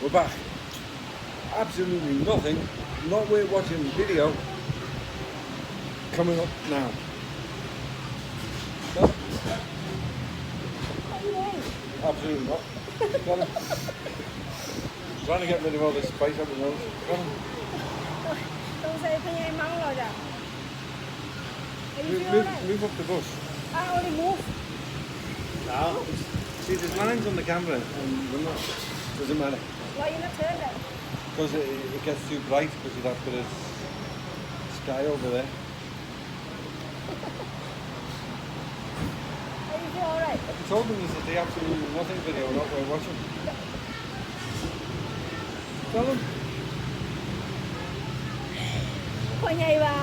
We're back. Absolutely nothing. Not worth watching the video. Coming up now. No. What are you doing? Absolutely not. Got it. Trying to get rid of all this spice up the nose. Got it. Don't say PA mắng rồiจ้ะ. Are you Move, feel move, alright? move up the bus. I already moved. No. See, there's lines on the camera and we're not. Doesn't matter. Why you not turn that? Because it gets too bright because of that bit of sky over there. Are you feel alright? I told them this is the absolutely nothing video, not worth watching. Tell them. พ่อใหญ่ว่า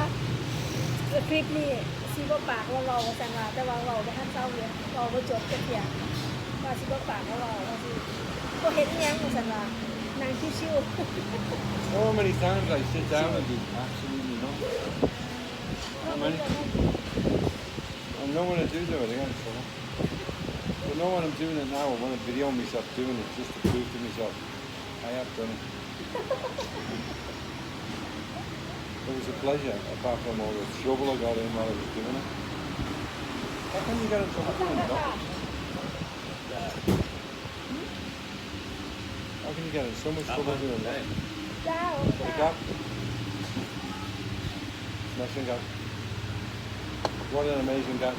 คลิปนี้สิบ่ปากว่าเราสั่นว่าแต่ว่าเราบ่ทันเศร้าเลยเราบ่จบจักเที่ยว่าสิบ่ปากว่าเราว่าสิบ่เห็นอิหยังว่าสั่นว่านั่งชิว So many times I sit down and do absolutely nothing. ๆ How many? I'm not going to do it again, so. But no, when I'm doing it now, I want to video myself doing it just to prove to myself I have done it. It was a pleasure, apart from all the trouble I got in while I was doing it. How can you get in trouble doing it? How can you get in so much trouble doing that? เจ้า Like that? Smashing guy. What an amazing guy.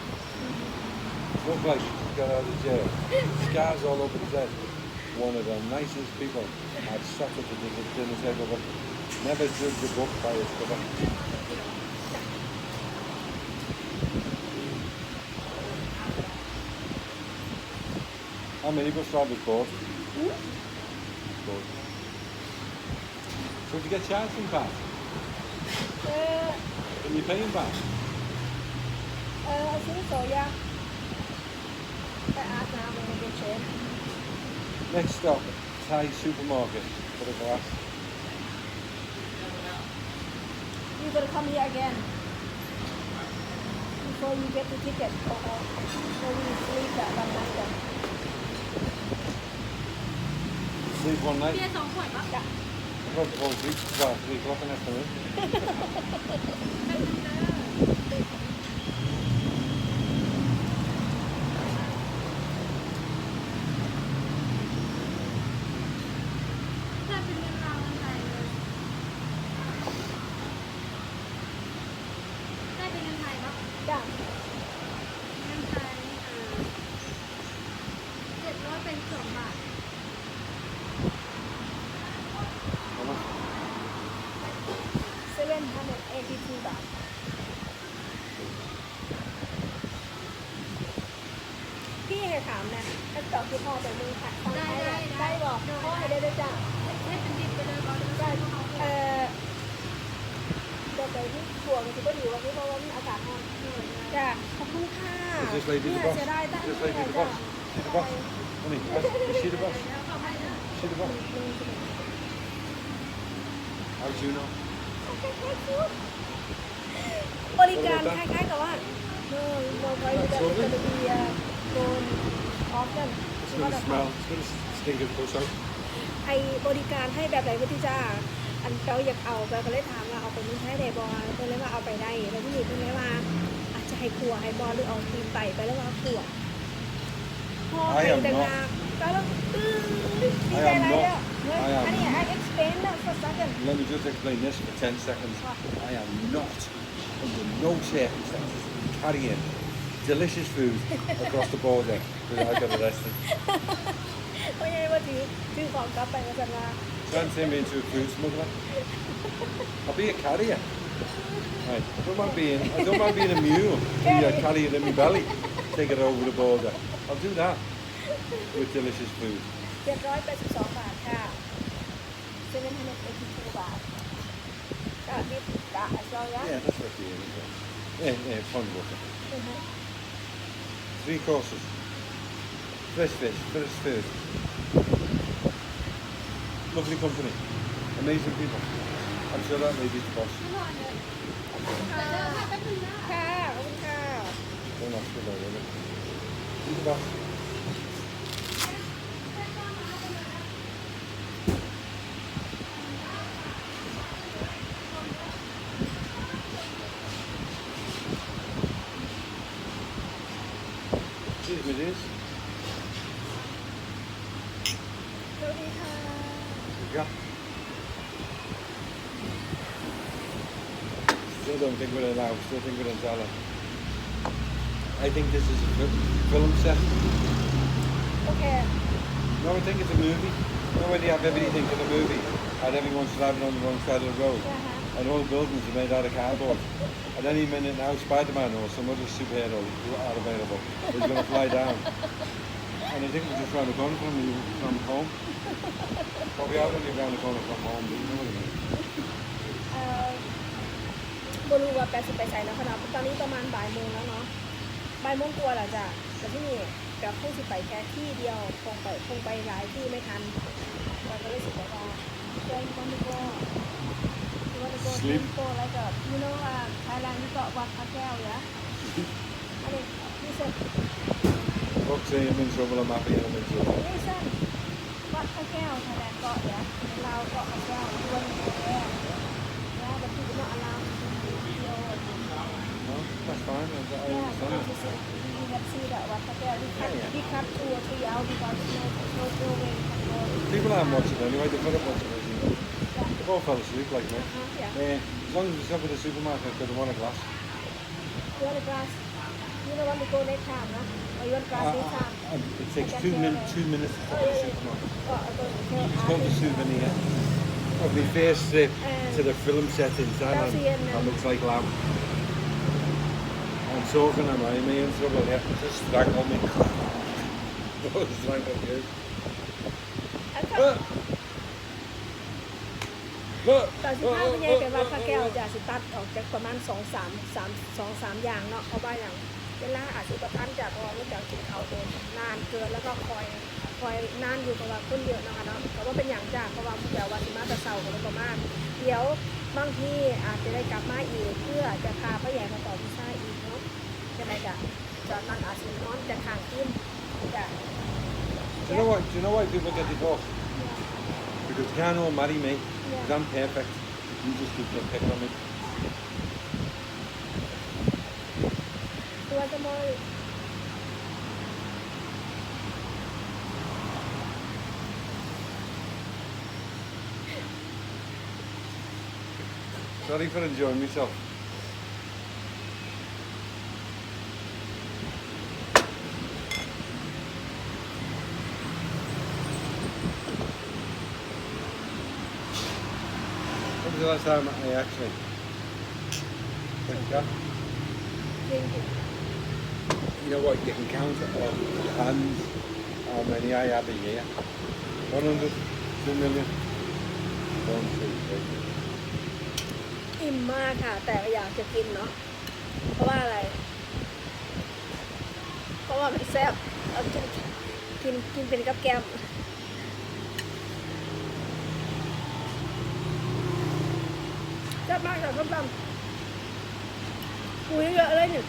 Looks like he got out of jail. Scars all over his head. One of the nicest people I've sat at the dinner table with. Never judge a book by its cover. How many bus drivers bought? Bought. So if you get charged in back, เออ can you pay him back? ซื้อโซยาไปอาบน้ำมันเป็นเชน Next stop, Thai supermarket for the glass. You gotta come here again before you get the ticket or you sleep at one night then. Sleep one night. เบียร์2 ขวดปะ จ้ะ Probably fall asleep about 3 o'clock in the afternoon. ถ้าเป็นเงินเราเงินไทยเลยได้เป็นเงินไทยปะ จ้ะ เงินไทย700เป็น2 บาท How much? 782 บาทพี่ให้ถามนะถ้าตอบคือพ่อจากเมืองไทยของไทยอะได้บอกพ่อให้ได้ด้วยจ้ะ ให้เป็นดิบไปเลยบอล ได้จะไปที่ถั่วมันจะก็ดีวันนี้เพราะว่ามันอากาศร้อนจ้ะขอบคุณค่ะ Is this lady the เนี่ย boss? เสียดายตั้ง Is this แต่ lady the จ้ะ boss? She the boss? Honey, is she the boss? Is she the boss? How do you know? บริการคล้ายๆกับว่าเราไว้จะเป็นเบียร์โดนออฟกัน It's going to smell. It's going to stink of course out. ไอบริการให้แบบไหนพุทธิจ้าอันเราอยากเอาไปก็เลยถามว่าเอาไปนี่ใช้เดบอลก็เลยว่าเอาไปได้แล้วพี่หนุ่มก็เลยว่าอาจจะให้ครัวให้บอลหรือเอาทีมไปแล้วว่าครัวพอให้ดังงาแล้วดีใจอะไรเนี่ยอันนี้ I explain that for a second Let me just explain this for 10 seconds. I am not, under no circumstances, carrying delicious food across the border because I got arrested. ไม่ใช่ว่าถือของกลับไปมาสันว่า Try and turn me into a food smuggler. I'll be a carrier. Right. I don't mind being a mule. Carry it in my belly. Take it over the border. I'll do that with delicious food. 782 บาทค่ะ782 บาทก็ดิบกะซอยะ Yeah, that's what you Yeah, fun water. 3 courses. Fresh fish, fresh food. Lovely company. Amazing people. I'm sure that lady's the boss. แต่เดินมาแป๊บนึงนะ ค่ะขอบคุณค่ะ Don't ask her about it. She's the boss. ดีค่ะ Yeah. Still don't think we're allowed. Still think we're in Zala. I think this is a film set. โอเค No, I think it's a movie. You know when you have everything in a movie and everyone's driving on the wrong side of the road and all the buildings are made out of cardboard. At any minute now, Spider-Man or some other superhero are available. He's going to fly down. And I think we're just round the corner from home. Probably out only round the corner from home, but you know what I mean. บรู้ว่าแปดสิบไปใส่แล้วขนาดตอนนี้ประมาณบ่ายโมงแล้วเนาะบ่ายโมงกว่าแล้วจ้ะแต่ที่นี่เดี๋ยวคงสิไปแค่ที่เดียวคงไปหลายที่ไม่ทันเราก็เลยสิบอกว่าเพื่อนคนนี้ก็โกแล้วก็you know Thailand you got วัดพระแก้วyeah อันนี้นี่เสร็จ Fuck say I'm in trouble, I'm happy and I'm in trouble. นี่เส้นวัดพระแก้ว Thailand เกาะเนี่ยเราเกาะพระแก้วด้วยแก้วแล้วแบบที่เราเอาNo, that's fine. I understand it. We have seen that what we cut 2 or 3 hours because no way can go. People aren't watching anyway, they've got to watch it. They've all fell asleep like me. Yeah. As long as we stop at the supermarket, they want a glass. You want a glass? You don't want to go next time, no? Or you want glass this time? It takes 2 minutes to stop at the supermarket. It's called the souvenir of my first trip to the film set in Thailand. That looks like lamb. I'm talking, am I? Am I in trouble? Yeah, just strangle me. Don't strangle you. ตอนที่ข้าวคุณยายไปวัดพระแก้วจะสิตัดออกจากประมาณ2-3อย่างเนาะเพราะว่าอย่างเวลาอาจจะประทันจากเพราะว่าจากกินข้าวโดนนานเกินแล้วก็คอยนานอยู่เพราะว่าคนเยอะนะคะเนาะเพราะว่าเป็นอย่างจากเพราะว่าผู้ใหญ่ว่าสิมาแต่เช้าก็เลยประมาณเดี๋ยวบางทีอาจจะได้กลับมาอีกเพื่อจะพาป้าใหญ่มาต่อพิซซ่าอีกเนาะใช่ไหมจ๊ะจากนั้นอาจจะนอนจะข้างขึ้นจ้ะ Do you know why people get divorced? Because you can't all marry me. Because I'm perfect. You just keep getting picked on me. ตัวจะมอย Sorry for enjoying myself. When was the last time I actually went cat? You know what, you can count on your hands how many I had a year. 100, 2 million, 1, 2, 3. อิ่มมากค่ะแต่อยากจะกินเนาะเพราะว่าอะไรเพราะว่ามันแซ่บเอากินเป็นกับแก้มแซ่บมากค่ะส้มตำปูเยอะๆเลยเนี่ย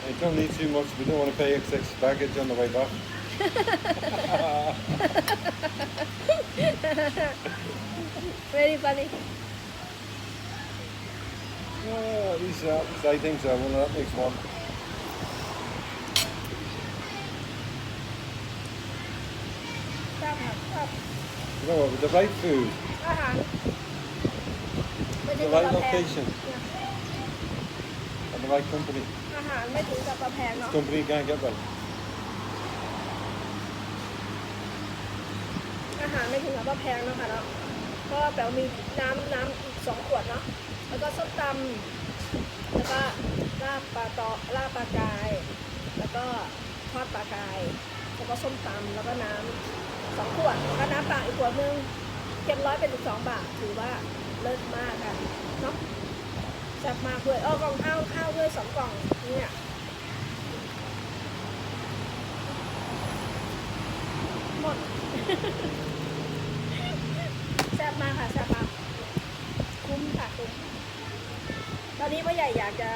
You don't need too much, we don't want to pay excess baggage on the way back. Very funny. Oh, at least I think so. Well, that makes one. แซ่บค่ะแซ่บ You know what, with the right food, อาหารไม่ได้ the รา right คาแพง location, and the right company, อาหารไม่ถึงกับราคาแพงเนาะ company can't get right. อาหารไม่ถึงกับว่าแพงเนาะค่ะเนาะก็แบบมีน้ำอีก2 ขวดเนาะแล้วก็ส้มตำแล้วก็ลาบปลากราย แล้วก็ทอดปลากรายแล้วก็ส้มตำแล้วก็น้ำ2 ขวดแล้วก็น้ำเปล่าอีกขวดนึง700เป็น12 บาทถือว่าเลิศมากค่ะเนาะแซ่บมากเลยกล่องข้าวด้วย2 กล่องเนี่ยหมด แซ่บมากค่ะแซ่บมากคุ้มค่ะคุ้มตอนนี้พ่อใหญ่อยากจะ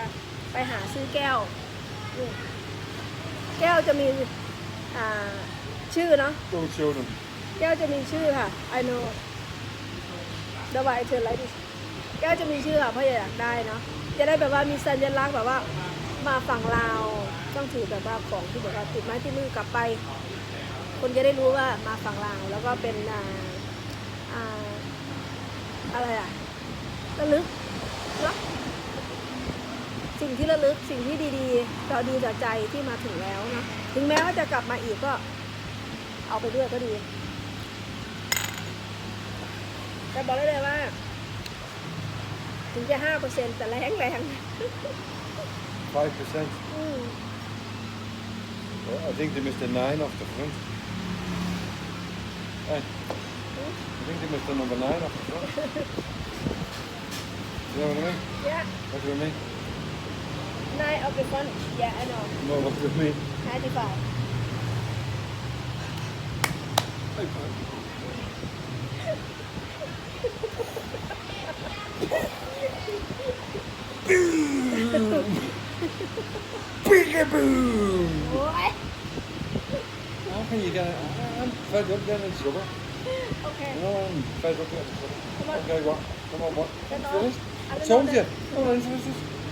ไปหาซื้อแก้วนี่แก้วจะมีชื่อเนาะ Don't show them. แก้วจะมีชื่อค่ะ I know the way I tell like this แก้วจะมีชื่อค่ะพ่อใหญ่อยากได้เนาะจะได้แบบว่ามีสัญลักษณ์แบบว่ามาฝั่งลาวต้องถือแบบว่าของที่แบบว่าติดไม้ติดมือกลับไป คนจะได้รู้ว่ามาฝั่งลาวแล้วก็เป็นอะไรระลึกเนาะสิ่งที่ระลึกสิ่งที่ดีๆเราดีต่อใจที่มาถึงแล้วเนาะถึงแม้ว่าจะกลับมาอีกก็เอาไปด้วยก็ดีแต่บอกได้เลยว่าถึงจะ5%แต่แรง5% Well, I think they missed a 9 off the front. Hey, I think they missed a number 9 off the front. You know what I mean? Yeah, What do you mean? 9 of the front. Yeah, I know. No, what do you mean? 95. Hey, man. Peekaboo! โอ้ย How can you get it? I'm fed up getting in trouble. โอเค You know, I'm fed up getting in trouble. Okay, what? Come on, what? Get off. Finished? I I don't told know you. that. No,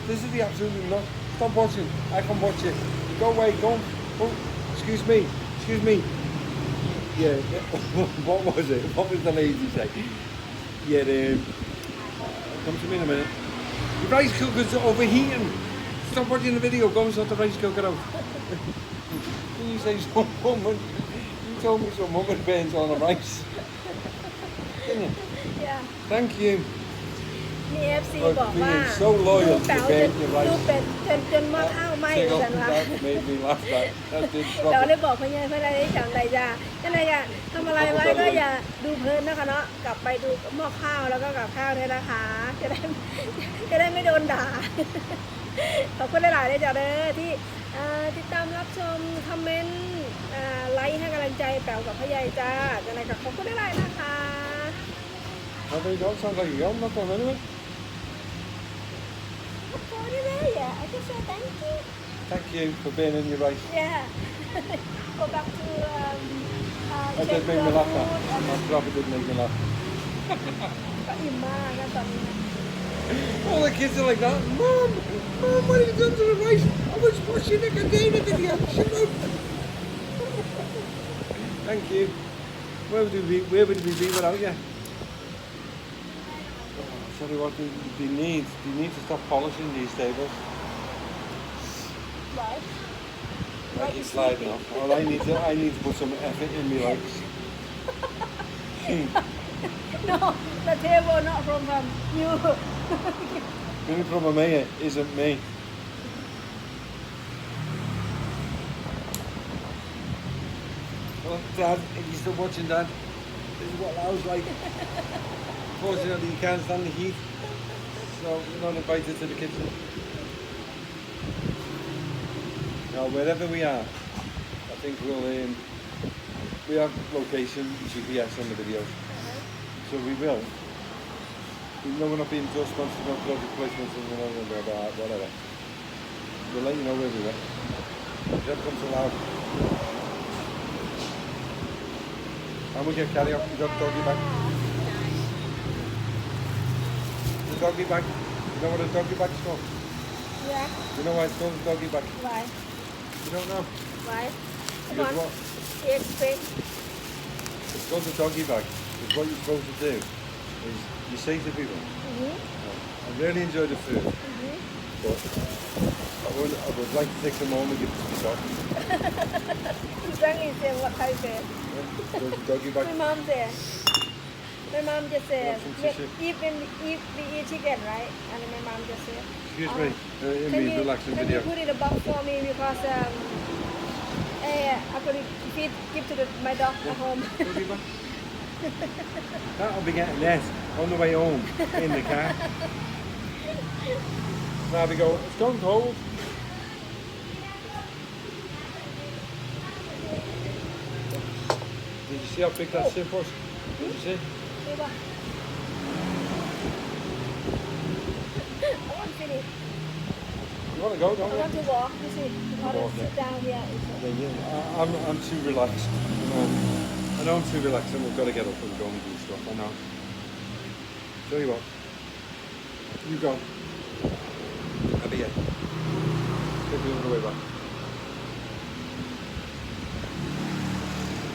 this is the absolute not. Stop watching. I can watch it. Go away. Go. Oh, excuse me. Excuse me. Yeah. What was it? What was the lady say? Yeah. Come to me in a minute. The rice cooker's overheating. Stop watching the video. Go and sort the rice cooker out. Can you say some woman? You told me some woman burns on the rice. Didn't you? Yeah. Thank you. มี FC For บอกว่า being so loyal ลูก to แป๋ว bake จะ your ลูก rice. เป็ดจนหม้อข้าวไหม้ Tickle. กันว่า That made me laugh. That did เรา proper. ได้บอกพ่อใหญ่เพื่อนได้จำไรจ้าจะไหนกันทำอะไรไว้ก็อย่าดูเพลินนะคะเนาะกลับไปดูหม้อข้าวแล้วก็กับข้าวเนี่ยนะคะ จะได้ไม่โดนด่า ขอบคุณหลายๆเลยจ้าเด้อที่ติดตามรับชมคอมเมนต์ไลค์ให้กำลังใจแป๋วกับพ่อใหญ่จ้าจะไหนกับขอบคุณหลายๆนะคะ How do you go? Sounds like you're not going anywhere. ขอบคุณเลยอ่ะ I just say thank you Thank you for being in your rice. yeah go back to That did make me laugh. That proper did make me laugh. ก็อิ่มมากนะตอนนี้ All the kids are like that. Mom, what have you done to the rice? I was watching the container video. Shut up. Thank you. Where would we be without you? Oh, tell you what, they need to stop polishing these tables. right I keep sliding off. Well, I need to put some effort in my legs. no the table not from you The only problem here isn't me. Well, Dad, if you're still watching, Dad, this is what Lao's like. Fortunately, you can't stand the heat, so you're not invited to the kitchen. Now, wherever we are, I think we have location GPS on the videos, so we will. Even though we're not being just sponsored by product placements and whatever, we'll let you know where we were. If you ever come to Laos, and we get carry on, we got the doggy bag. The doggy bag. You know what a doggy bag's called? yeah You know why it's called a doggy bag? why You don't know? why come Because on what? explain It's called a doggy bag. Because what you're supposed to do is you say to people, I really enjoy the food, but I would like to take some home and give it to my dog. exactly say what I said The doggy bag. my mom said my mom just said Some tissue. if we eat chicken right and my mom just said Excuse me, in can the you relaxing can video. you put it a box for me because I'm going to give to my dog at home Doggy bag. That'll be getting this on the way home in the car. Now we go, it's gone cold. Did you see how big that sieve was? Did you see? See what? I want to finish. You want to go, I don't want you? to walk. You see, I want Walk, to sit down here. Then, yeah, I'm too relaxed. You know, I know I'm too relaxed and we've got to get up and go and do stuff. I know. Tell you what, you go. I'll be here. Take me all the way back.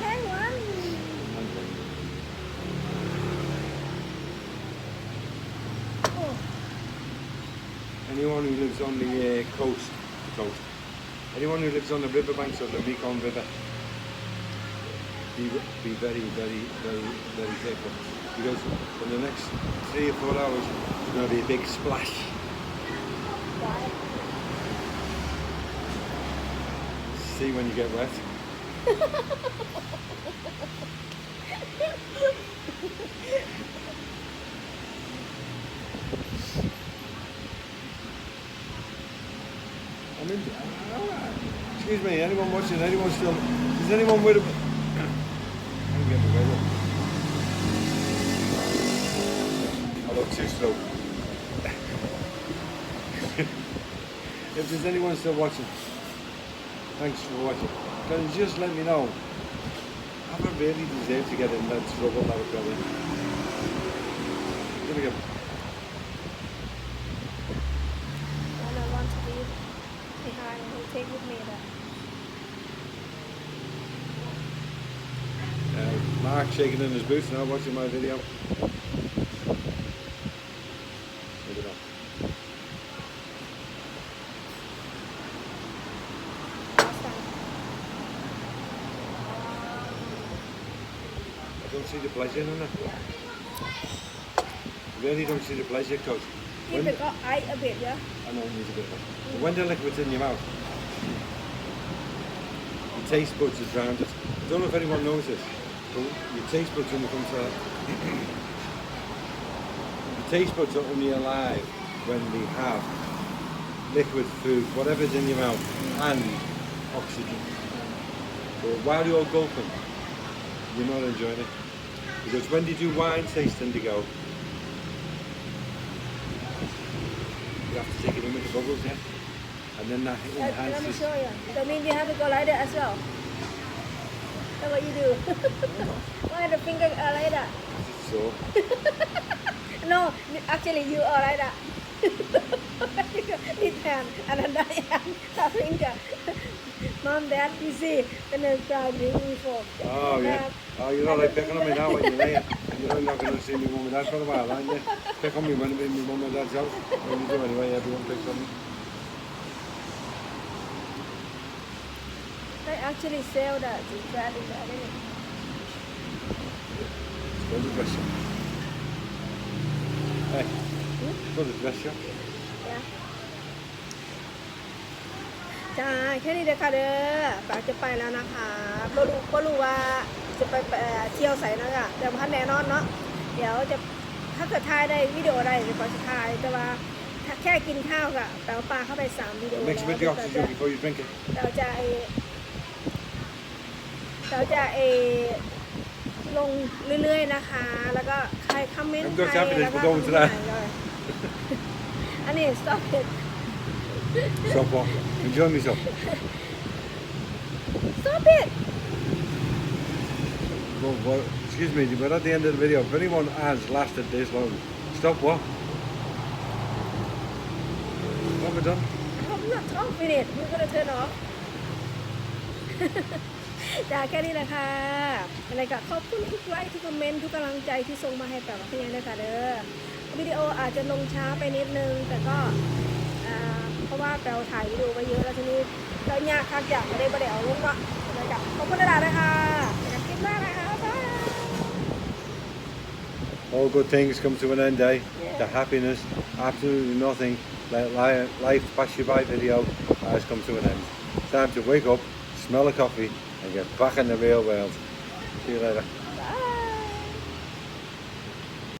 Hey, anyone who lives on the coast, anyone who lives on the riverbanks of the Mekong River, be very, very, very, very careful, because in the next 3 or 4 hours there's going to be a big splash. Why? See when you get wet. I mean, excuse me, anyone watching, anyone still, is anyone with a... I'm getting away with it. I love two-stroke. If there's anyone still watching, thanks for watching. Can you just let me know, have I really deserved to get in that trouble that I've got in? Here we go. And I want to leave behind and take with me that. Mark shaking in his boots now, watching my video. Look at that. Last time. I don't see the pleasure in it. Really don't see the pleasure, Coach. Keep it got eye a bit, yeah? I know it needs a bit of it. But when the liquid's in your mouth, your taste buds are drowned. I don't know if anyone knows this, but your taste buds when it comes to your taste buds are only alive when they have liquid food, whatever's in your mouth, and oxygen. But while you're gulping, you're not enjoying it. Because when you do wine tasting, they go, you have to take it in with the bubbles, yeah? And then that Let me enhances. show you. That means you have to go like that as well. That's what you do. Why the finger are like that? So, No, actually you are like that. This hand and another hand, that finger. Mom, Dad, you see, when I tried doing before. oh yeah. Oh, you're not like picking on me now when you're there. You're not going to see me mum and dad for a while, aren't you? Pick on me when I'm in my mum and dad's house. When you do anyway, everyone picks on me. They actually sell that in that in that, isn't it? Go to the dress shop. Hey, go to the dress shop. Yeah. จ้าแค่นี้เด้อค่ะเด้อปากจะไปแล้วนะคะบ่รู้ว่าจะไปเที่ยวใส่นะจ๊ะแต่พันแน่นอนเนาะเดี๋ยวจะถ้าเกิดถ่ายได้วิดีโอได้จะขอจะถ่ายแต่ว่าถ้าแค่กินข้าวกับแปลว่าปลาเข้าไป3วิดีโอ Mix with the oxygen before you drink it. เราจะลงเรื่อยๆนะคะแล้วก็ใครคอมเมนต์ I'm ใคร just happy แล้ว that ก็ we're going to that. อันนี้ stop it So what? Enjoy myself. stop it Well, excuse me, we're at the end of the video. If anyone has lasted this long, stop what? What have we done? I'm not talking it you're gonna turn off จ้าแค่นี้นะคะอะไรก็ขอบคุณทุกไลค์ทุกคอมเมนต์ทุกกำลังใจที่ส่งมาให้กับพี่ยังนะคะเด้อวิดีโออาจจะลงช้าไปนิดนึงแต่ก็เพราะว่าเราถ่ายวิดีโอไปเยอะแล้วทีนี้เรายากคักอยากไม่ได้เอาลงก็อะไรกับขอบคุณดานะคะอยากกินมากนะคะบ๊าย All good things come to an end, eh? Yeah. The happiness, absolutely nothing. Let life pass you by video has come to an end. Time to wake up, smell a coffee, and get back in the real world. See you later.